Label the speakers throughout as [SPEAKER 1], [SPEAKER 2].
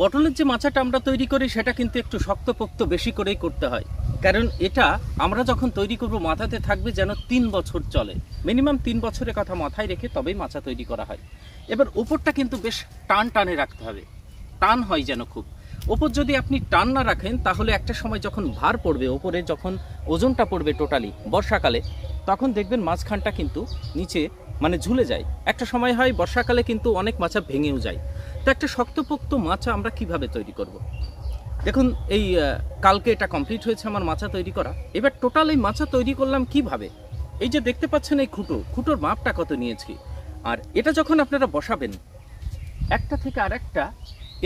[SPEAKER 1] পটলের যে মাচাটা আমরা তৈরি করি সেটা কিন্তু একটু শক্তপোক্ত বেশি করেই করতে হয়, কারণ এটা আমরা যখন তৈরি করব মাথাতে থাকবে যেন 3 বছর চলে, মিনিমাম 3 বছরের কথা মাথায় রেখে তবেই মাচা তৈরি করা হয়। এবার উপরটা কিন্তু বেশ টান টানে রাখতে হবে, টান হয় যেন খুব। ওপর যদি আপনি টান না রাখেন তাহলে একটা সময় যখন ভার পড়বে ওপরে, যখন ওজনটা পড়বে টোটালি বর্ষাকালে, তখন দেখবেন মাঝখানটা কিন্তু নিচে মানে ঝুলে যায়। একটা সময় হয় বর্ষাকালে কিন্তু অনেক মাচা ভেঙেও যায়। তো একটা শক্তপোক্ত মাচা আমরা কিভাবে তৈরি করব? দেখুন, এই কালকে এটা কমপ্লিট হয়েছে আমার মাচা তৈরি করা। এবার টোটাল এই মাচা তৈরি করলাম কিভাবে। এই যে দেখতে পাচ্ছেন এই খুঁটোর মাপটা কত নিয়েছি, আর এটা যখন আপনারা বসাবেন একটা থেকে আরেকটা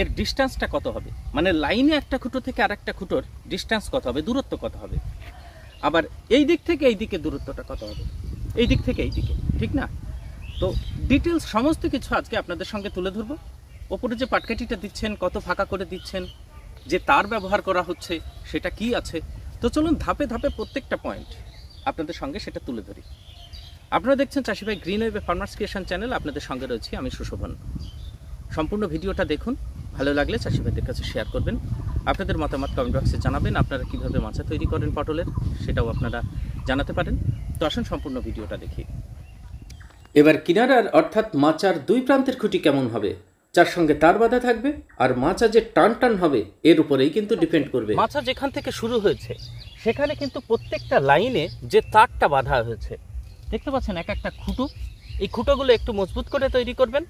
[SPEAKER 1] এর ডিস্টেন্সটা কত হবে, মানে লাইনে একটা খুঁটো থেকে আরেকটা খুঁটোর ডিস্টেন্স কত হবে, দূরত্ব কত হবে, আবার এই দিক থেকে এই দিকে দূরত্বটা কত হবে, এই দিক থেকে এই দিকে, ঠিক না? তো ডিটেলস সমস্ত কিছু আজকে আপনাদের সঙ্গে তুলে ধরবো। ওপরে যে পাটকাঠিটা দিচ্ছেন কত ফাঁকা করে দিচ্ছেন, যে তার ব্যবহার করা হচ্ছে সেটা কি আছে। তো চলুন ধাপে ধাপে প্রত্যেকটা পয়েন্ট আপনাদের সঙ্গে সেটা তুলে ধরি। আপনারা দেখছেন চাষি ভাই green wave farmers creation channel, আপনাদের সঙ্গে রয়েছি আমি সুশোভন। সম্পূর্ণ ভিডিওটা দেখুন, ভালো লাগলে চাষি ভাইদের কাছে শেয়ার করবেন, আপনাদের মতামত কমেন্ট বক্সে জানাবেন। আপনারা কীভাবে মাচা তৈরি করেন পটলের সেটাও আপনারা জানাতে পারেন। তো আসুন সম্পূর্ণ ভিডিওটা দেখি। এবার কিনারার অর্থাৎ মাচার দুই প্রান্তের খুঁটি কেমন হবে, যার সঙ্গে তার বাঁধা থাকবে, আর মাচা যে টান টান হবে এর উপরেই কিন্তু ডিপেন্ড করবে। মাচা যেখান থেকে শুরু হয়েছে সেখানে কিন্তু প্রত্যেকটা লাইনে যে তারটা বাঁধা হয়েছে দেখতে পাচ্ছেন, এক একটা খুঁটো, এই খুঁটোগুলো একটু মজবুত করে তৈরি করবেন।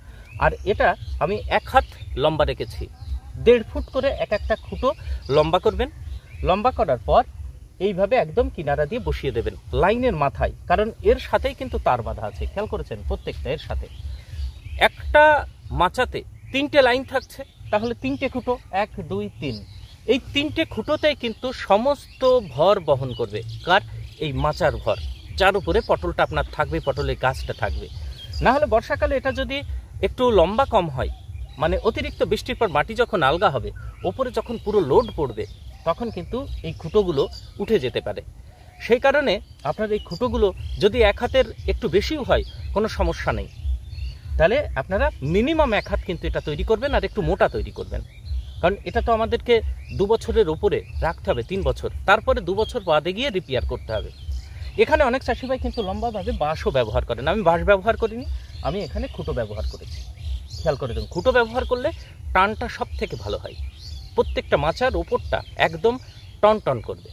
[SPEAKER 1] আর এটা আমি 1 হাত লম্বা রেখেছি, 1.5 ফুট করে এক একটা খুঁটো লম্বা করবেন। লম্বা করার পর এইভাবে একদম কিনারা দিয়ে বসিয়ে দেবেন লাইনের মাথায়, কারণ এর সাথেই কিন্তু তার বাঁধা আছে, খেয়াল করেছেন? প্রত্যেকটা এর সাথে একটা মাচাতে 3টে লাইন থাকছে, তাহলে 3টে খুঁটো, 1 2 3, এই 3টে খুঁটোতেই কিন্তু সমস্ত ভর বহন করবে। কার? এই মাচার ভর, যার উপরে পটলটা আপনার থাকবে, পটলের গাছটা থাকবে। না হলে বর্ষাকালে এটা যদি একটু লম্বা কম হয়, মানে অতিরিক্ত বৃষ্টির পর মাটি যখন আলগা হবে, ওপরে যখন পুরো লোড পড়বে, তখন কিন্তু এই খুঁটোগুলো উঠে যেতে পারে। সেই কারণে আপনার এই খুঁটোগুলো যদি 1 হাতের একটু বেশিও হয় কোনো সমস্যা নেই, তাহলে আপনারা মিনিমাম 1 হাত কিন্তু এটা তৈরি করবেন, আর একটু মোটা তৈরি করবেন। কারণ এটা তো আমাদেরকে 2 বছরের ওপরে রাখতে হবে, 3 বছর, তারপরে 2 বছর বাদে গিয়ে রিপেয়ার করতে হবে। এখানে অনেক চাষি ভাই কিন্তু লম্বাভাবে বাঁশও ব্যবহার করেন, আমি বাঁশ ব্যবহার করিনি, আমি এখানে খুঁটো ব্যবহার করেছি। খেয়াল করে দেখুন, খুঁটো ব্যবহার করলে টানটা সব থেকে ভালো হয়, প্রত্যেকটা মাচার ওপরটা একদম টন টন করবে।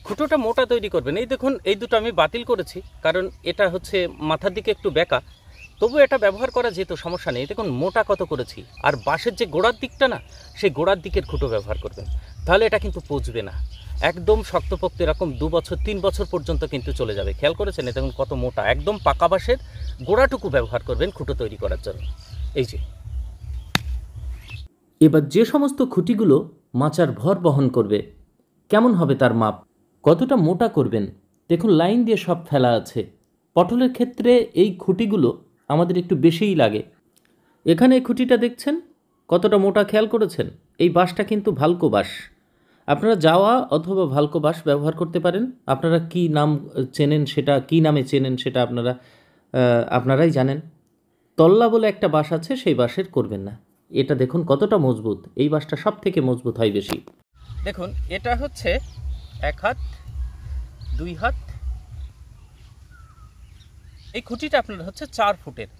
[SPEAKER 1] খুঁটোটা মোটা তৈরি করবেন। এই দেখুন, এই দুটো আমি বাতিল করেছি কারণ এটা হচ্ছে মাথার দিকে একটু বেঁকা, তবু এটা ব্যবহার করা যেত, সমস্যা নেই। দেখুন মোটা কত করেছি। আর বাঁশের যে গোড়ার দিকটা না, সেই গোড়ার দিকের খুঁটো ব্যবহার করবেন, তাহলে এটা কিন্তু পচবে না, একদম শক্তপোক্ত, এরকম 2 বছর 3 বছর পর্যন্ত কিন্তু চলে যাবে। খেয়াল করেছেন? দেখুন কত মোটা, একদম পাকা বাঁশের গোড়াটুকু ব্যবহার করবেন খুঁটো তৈরি করার জন্য। এই যে এবার যে সমস্ত খুঁটিগুলো মাচার ভর বহন করবে, কেমন হবে তার মাপ, কতটা মোটা করবেন, দেখুন লাইন দিয়ে সব ফেলা আছে। পটলের ক্ষেত্রে এই খুঁটিগুলো আমাদের একটু বেশিই লাগে। এখানে এই খুঁটিটা দেখছেন কতটা মোটা, খেয়াল করেছেন? এই বাঁশটা কিন্তু ভালকো বাঁশ, আপনারা জাওয়া অথবা ভালকো বাঁশ ব্যবহার করতে পারেন। আপনারা কি নাম চেনেন সেটা, কি নামে চেনেন সেটা আপনারাই জানেন। তল্লা বলে একটা বাঁশ আছে, সেই বাঁশের করবেন না। এটা দেখুন কতটা মজবুত, এই বাঁশটা সব থেকে মজবুত হয় বেশি। দেখুন এটা হচ্ছে 1 হাত 2 হাত, এই খুঁটিটা আপনার হচ্ছে 4 ফুটের,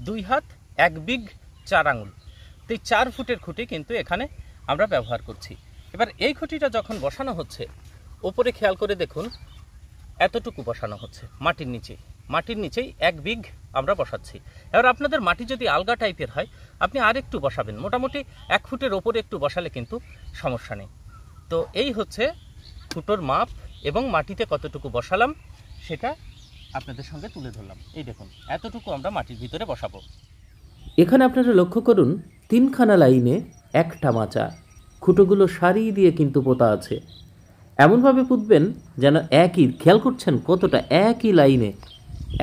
[SPEAKER 1] 2 হাত 1 বিঘ 4 আঙুল। তো এই 4 ফুটের খুঁটি কিন্তু এখানে আমরা ব্যবহার করছি। এবার এই খুঁটিটা যখন বসানো হচ্ছে, ওপরে খেয়াল করে দেখুন এতটুকু বসানো হচ্ছে মাটির নিচেই 1 বিঘ আমরা বসাচ্ছি। এবার আপনাদের মাটি যদি আলগা টাইপের হয়, আপনি আর একটু বসাবেন, মোটামুটি 1 ফুটের ওপরে একটু বসালে কিন্তু সমস্যা নেই। তো এই হচ্ছে খুঁটোর মাপ এবং মাটিতে কতটুকু বসালাম সেটা আপনাদের সঙ্গে তুলে ধরলাম। এই দেখুন এতটুকু আমরা মাটির ভিতরে বসাবো। এখানে আপনারা লক্ষ্য করুন 3খানা লাইনে একটা মাচা, খুঁটোগুলো সারি দিয়ে কিন্তু পোতা আছে। এমনভাবে পুঁতবেন যেন একই, খেয়াল করছেন কতটা, একই লাইনে,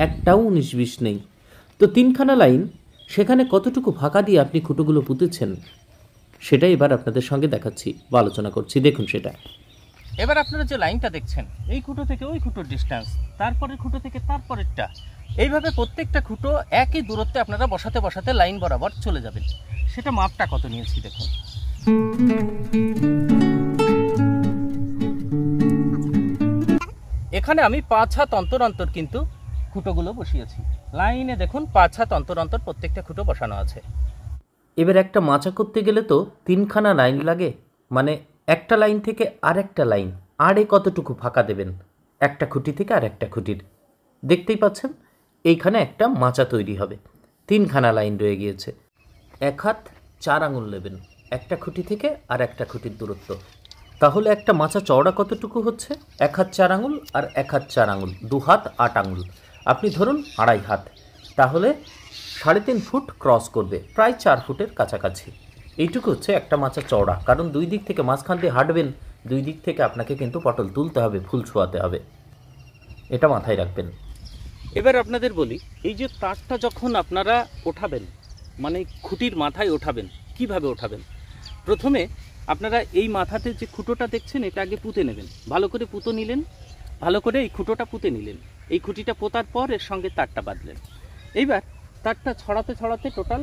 [SPEAKER 1] একটাও 19-20 নেই। তো 3খানা লাইন, সেখানে কতটুকু ফাঁকা দিয়ে আপনি খুঁটোগুলো পুঁতেছেন সেটাই এবার আপনাদের সঙ্গে দেখাচ্ছি বা আলোচনা করছি। দেখুন সেটা। এবার আপনারা যে লাইনটা দেখছেন, এই খুঁটো থেকে ওই খুঁটোর ডিস্টেন্স, তারপরের খুঁটো থেকে তারপরেরটা, এইভাবে প্রত্যেকটা খুঁটো একই দূরত্বে আপনারা বসাতে বসাতে লাইন বরাবর চলে যাবেন। সেটা মাপটা কত নিয়েছি দেখুন। এখানে আমি 5 হাত অন্তর অন্তর কিন্তু খুঁটোগুলো বসিয়েছি। লাইনে দেখুন 5 হাত অন্তর অন্তর প্রত্যেকটা খুঁটো বসানো আছে। এবার একটা মাচা করতে গেলে তো 3খানা লাইন লাগে, মানে একটা লাইন থেকে আরেকটা লাইন, আরে কতটুকু ফাঁকা দেবেন একটা খুঁটি থেকে আর একটা খুঁটির। দেখতেই পাচ্ছেন এইখানে একটা মাচা তৈরি হবে, 3খানা লাইন রয়ে গিয়েছে। 1 হাত 4 আঙুল নেবেন একটা খুঁটি থেকে আর একটা খুঁটির দূরত্ব। তাহলে একটা মাচা চওড়া কতটুকু হচ্ছে? 1 হাত 4 আঙুল আর 1 হাত 4 আঙুল, 2 হাত 8 আঙুল, আপনি ধরুন 2.5 হাত, তাহলে 3.5 ফুট ক্রস করবে, প্রায় 4 ফুটের কাছাকাছি। এইটুকু হচ্ছে একটা মাচা চওড়া, কারণ দুই দিক থেকে মাঝখান দিয়ে হাঁটবেন, দুই দিক থেকে আপনাকে কিন্তু পটল তুলতে হবে, ফুল ছোঁয়াতে হবে, এটা মাথায় রাখবেন। এবার আপনাদের বলি, এই যে তারটা যখন আপনারা ওঠাবেন, মানে খুঁটির মাথায় ওঠাবেন, কিভাবে ওঠাবেন? প্রথমে আপনারা এই মাথাতে যে খুঁটোটা দেখছেন এটা আগে পুঁতে নেবেন, ভালো করে পুঁতো নিলেন, ভালো করে এই খুঁটোটা পুঁতে নিলেন। এই খুঁটিটা পোতার পর এর সঙ্গে তারটা বাঁধলেন। এইবার তারটা ছড়াতে ছড়াতে টোটাল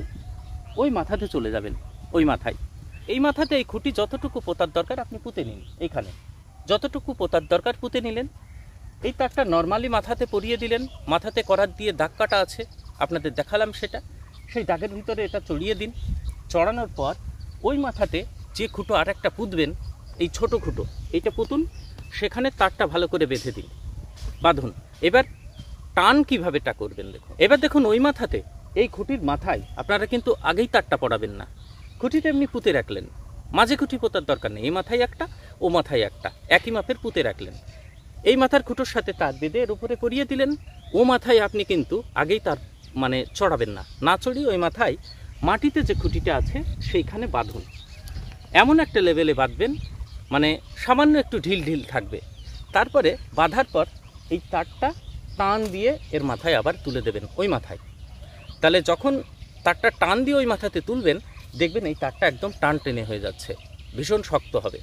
[SPEAKER 1] ওই মাথাতে চলে যাবেন, ওই মাথায়। এই মাথাতে এই খুঁটি যতটুকু পোতার দরকার আপনি পুঁতে নিন, এইখানে যতটুকু পোতার দরকার পুঁতে নিলেন। এই তারটা নর্মালি মাথাতে পরিয়ে দিলেন, মাথাতে করাত দিয়ে দাগ কাটা আছে, আপনাদের দেখালাম সেটা, সেই দাগের ভিতরে এটা চড়িয়ে দিন। চড়ানোর পর ওই মাথাতে যে খুঁটো আর একটা পুঁতবেন, এই ছোট খুঁটো এইটা পুঁতুন, সেখানে তারটা ভালো করে বেঁধে দিন, বাঁধুন। এবার টান কিভাবেটা করবেন দেখুন। এবার দেখুন ওই মাথাতে এই খুঁটির মাথায় আপনারা কিন্তু আগেই তারটা পড়াবেন না, খুঁটিটা এমনি পুঁতে রাখলেন, মাঝে খুঁটি পোতার দরকার নেই, এই মাথায় একটা ও মাথায় একটা একই মাপের পুঁতে রাখলেন। এই মাথার খুঁটোর সাথে তার বেঁধে এর উপরে পরিয়ে দিলেন। ও মাথায় আপনি কিন্তু আগেই তার মানে চড়াবেন না, না চড়িয়ে ওই মাথায় মাটিতে যে খুঁটিটা আছে সেইখানে বাঁধুন। এমন একটা লেভেলে বাঁধবেন মানে সামান্য একটু ঢিল ঢিল থাকবে। তারপরে বাঁধার পর এই তারটা টান দিয়ে এর মাথায় আবার তুলে দেবেন, ওই মাথায়। তাহলে যখন তারটা টান দিয়ে ওই মাথাতে তুলবেন, দেখবেন এই তারটা একদম টান টেনে হয়ে যাচ্ছে, ভীষণ শক্ত হবে।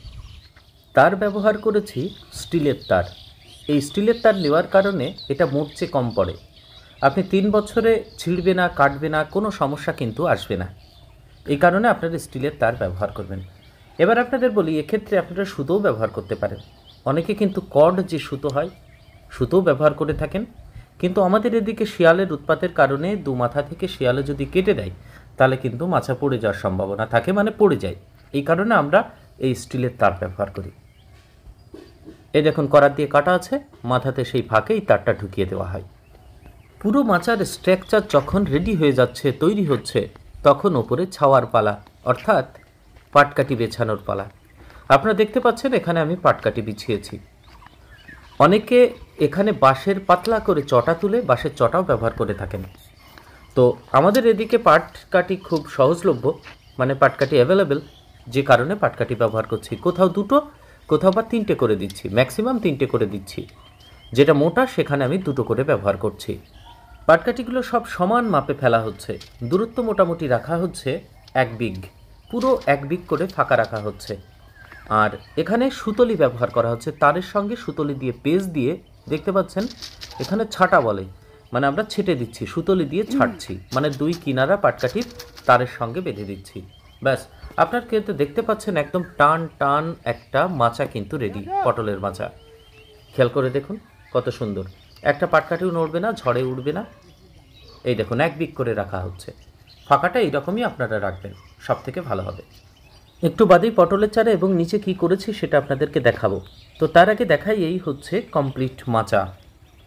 [SPEAKER 1] তার ব্যবহার করেছি স্টিলের তার। এই স্টিলের তার নেওয়ার কারণে এটা মরচে কম পড়ে, আপনি 3 বছরে ছিঁড়বে না, কাটবে না, কোনো সমস্যা কিন্তু আসবে না। এই কারণে আপনারা স্টিলের তার ব্যবহার করবেন। এবার আপনাদের বলি, এক্ষেত্রে আপনারা সুতোও ব্যবহার করতে পারেন। অনেকে কিন্তু কর্ড যে সুতো হয়, সুতোও ব্যবহার করে থাকেন, কিন্তু আমাদের এদিকে শিয়ালের উৎপাতের কারণে 2 মাথা থেকে শিয়ালে যদি কেটে দেয় তাহলে কিন্তু মাছা পড়ে যাওয়ার সম্ভাবনা থাকে, মানে পড়ে যায়। এই কারণে আমরা এই স্টিলের তার ব্যবহার করি। এই দেখুন করাত দিয়ে কাটা আছে, মাথাতে সেই ফাঁকে এই তারটা ঢুকিয়ে দেওয়া হয়। পুরো মাচার স্ট্রাকচার যখন রেডি হয়ে যাচ্ছে, তৈরি হচ্ছে, তখন ওপরে ছাওয়ার পালা, অর্থাৎ পাটকাঠি বেছানোর পালা। আপনারা দেখতে পাচ্ছেন এখানে আমি পাটকাঠি বিছিয়েছি। অনেকে এখানে বাঁশের পাতলা করে চটা তুলে বাঁশের চটাও ব্যবহার করে থাকেন। তো আমাদের এদিকে পাটকাঠি খুব সহজলভ্য, মানে পাটকাঠি অ্যাভেলেবেল, যে কারণে পাটকাঠি ব্যবহার করছি। কোথাও 2টো, কোথাও বা 3টে করে দিচ্ছি, ম্যাক্সিমাম 3টে করে দিচ্ছি। যেটা মোটা সেখানে আমি 2টো করে ব্যবহার করছি। পাটকাঠিগুলো সব সমান মাপে ফেলা হচ্ছে, দূরত্ব মোটামুটি রাখা হচ্ছে 1 বিঘ, পুরো 1 বিঘ করে ফাঁকা রাখা হচ্ছে। আর এখানে সুতলি ব্যবহার করা হচ্ছে, তারের সঙ্গে সুতলি দিয়ে পেজ দিয়ে, দেখতে পাচ্ছেন এখানে ছাটা বলে, মানে আমরা ছেটে দিচ্ছি, সুতলি দিয়ে ছাড়ছি, মানে 2 কিনারা পাটকাঠির তারের সঙ্গে বেঁধে দিচ্ছি। ব্যাস, আপনার কিন্তু দেখতে পাচ্ছেন একদম টান টান একটা মাচা কিন্তু রেডি, পটলের মাচা। খেয়াল করে দেখুন কত সুন্দর, একটা পাটকাঠিও নড়বে না, ঝড়ে উঠবে না। এই দেখুন 1 বিঘ করে রাখা হচ্ছে, ফাঁকাটা এইরকমই আপনারা রাখবেন, সব থেকে ভালো হবে। একটু বাদেই পটলের চারা এবং নিচে কি করেছি সেটা আপনাদেরকে দেখাবো। তো তার আগে দেখাই, এই হচ্ছে কমপ্লিট মাচা,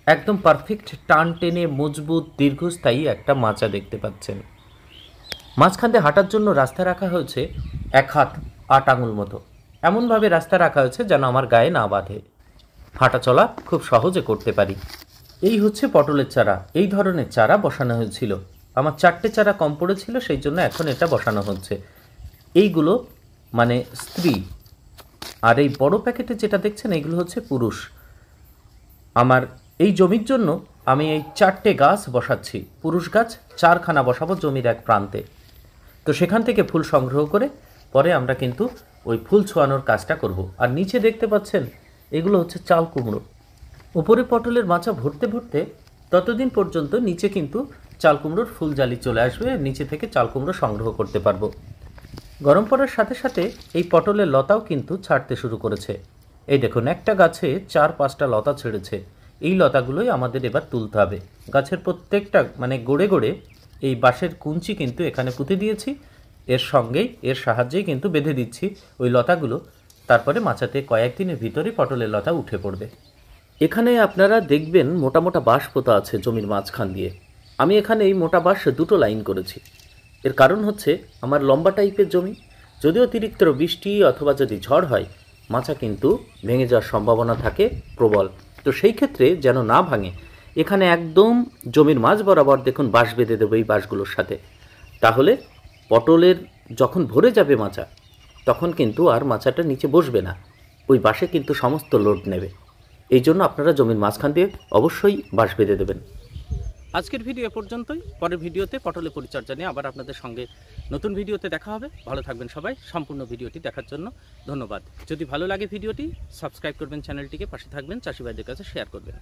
[SPEAKER 1] একদম পারফেক্ট টান টেনে মজবুত দীর্ঘস্থায়ী একটা মাচা দেখতে পাচ্ছেন। মাঝখান দিয়ে হাঁটার জন্য রাস্তা রাখা হয়েছে 1 হাত 8 আঙুল মতো, এমনভাবে রাস্তা রাখা হয়েছে যেন আমার গায়ে না বাঁধে, হাঁটা চলা খুব সহজে করতে পারি। এই হচ্ছে পটলের চারা, এই ধরনের চারা বসানো হয়েছিল। আমার 4টে চারা কম পড়েছিল, সেই জন্য এখন এটা বসানো হচ্ছে। এইগুলো মানে স্ত্রী, আর এই বড় প্যাকেটে যেটা দেখছেন এইগুলো হচ্ছে পুরুষ। আমার এই জমির জন্য আমি এই 4টে গাছ বসাচ্ছি, পুরুষ গাছ 4খানা বসাবো জমির এক প্রান্তে। তো সেখান থেকে ফুল সংগ্রহ করে পরে আমরা কিন্তু ওই ফুল ছোঁয়ানোর কাজটা করব। আর নিচে দেখতে পাচ্ছেন এগুলো হচ্ছে চাল কুমড়ো। উপরে পটলের মাচা ভরতে ভরতে ততদিন পর্যন্ত নিচে কিন্তু চাল কুমড়োর ফুল জালি চলে আসবে, নিচে থেকে চাল কুমড়ো সংগ্রহ করতে পারবো। গরম পড়ার সাথে সাথে এই পটলের লতাও কিন্তু ছাড়তে শুরু করেছে। এই দেখুন, একটা গাছে 4-5টা লতা ছেড়েছে। এই লতাগুলোই আমাদের এবার তুলতে হবে। গাছের প্রত্যেকটা মানে গড়ে গড়ে এই বাঁশের কুঞ্চি কিন্তু এখানে পুঁতে দিয়েছি, এর সাহায্যেই কিন্তু বেঁধে দিচ্ছি ওই লতাগুলো। তারপরে মাচাতে কয়েকদিনের ভিতরে পটলের লতা উঠে পড়বে। এখানে আপনারা দেখবেন মোটা মোটা বাঁশ পোতা আছে জমির মাঝখান দিয়ে। আমি এখানে এই মোটা বাঁশ 2টো লাইন করেছি। এর কারণ হচ্ছে আমার লম্বা টাইপের জমি, যদি অতিরিক্ত বৃষ্টি অথবা যদি ঝড় হয় মাচা কিন্তু ভেঙে যাওয়ার সম্ভাবনা থাকে প্রবল। তো সেই ক্ষেত্রে যেন না ভাঙে, এখানে একদম জমির মাঝ বরাবর দেখুন বাঁশ বেঁধে দেবো এই বাঁশগুলোর সাথে। তাহলে পটলের যখন ভরে যাবে মাচা, তখন কিন্তু আর মাচাটা নিচে বসবে না, ওই বাঁশে কিন্তু সমস্ত লোড নেবে। এই জন্য আপনারা জমির মাঝখান দিয়ে অবশ্যই বাঁশ বেঁধে দেবেন। আজকের ভিডিও এ পর্যন্তই। পরের ভিডিওতে পটলের পরিচর্যা নিয়ে আবার আপনাদের সঙ্গে নতুন ভিডিওতে দেখা হবে। ভালো থাকবেন সবাই। সম্পূর্ণ ভিডিওটি দেখার জন্য ধন্যবাদ। যদি ভালো লাগে ভিডিওটি সাবস্ক্রাইব করবেন চ্যানেলটিকে, পাশে থাকবেন, চাষি ভাইদের কাছে শেয়ার করবেন।